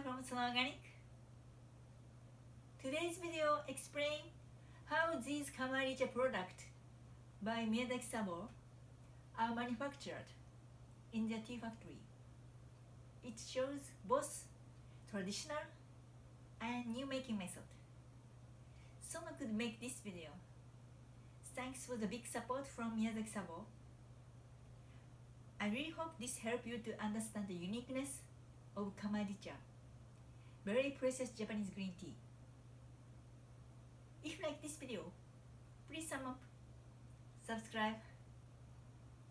Kamairicha from SONO ORGANIC. Today's video explains how these Kamairicha products by Miyazaki Sabo are manufactured in their tea factory. It shows both traditional and new making method. Sono could make this video. Thanks for the big support from Miyazaki Sabo. I really hope this helps you to understand the uniqueness of Kamairicha, very precious Japanese green tea. If you like this video, please thumb up, subscribe,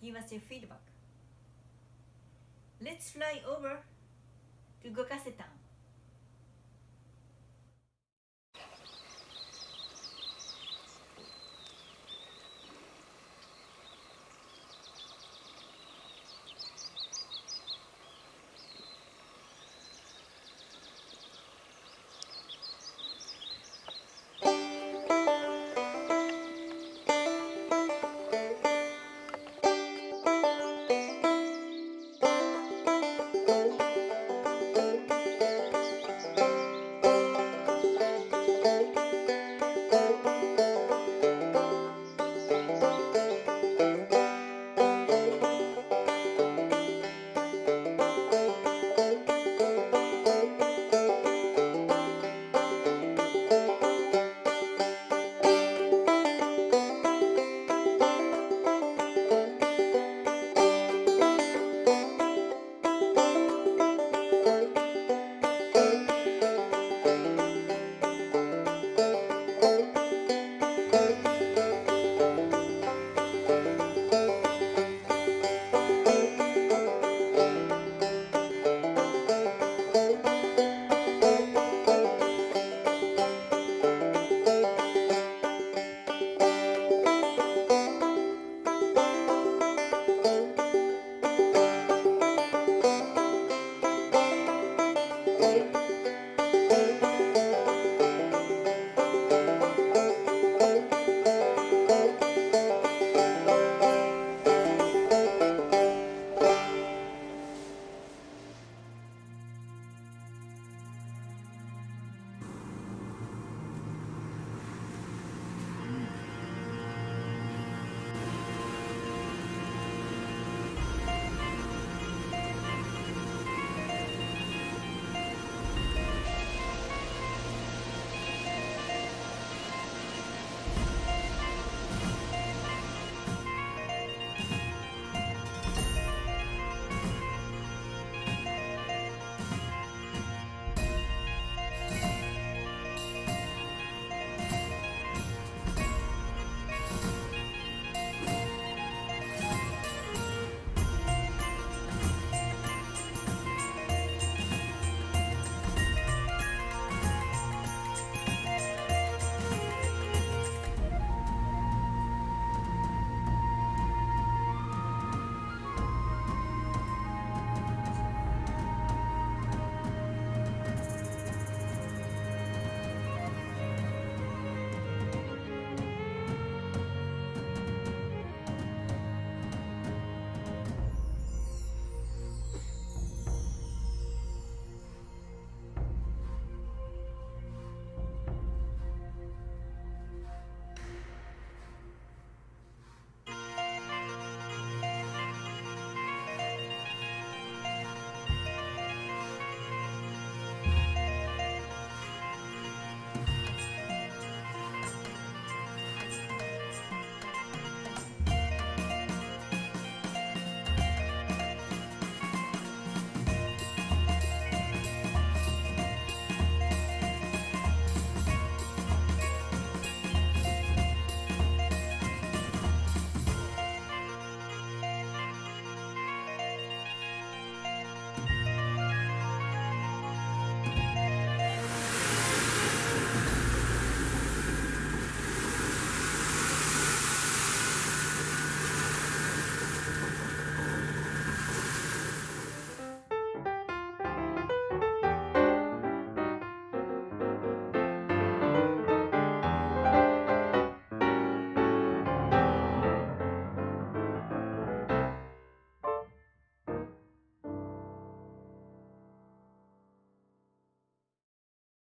give us your feedback. Let's fly over to Gokase town.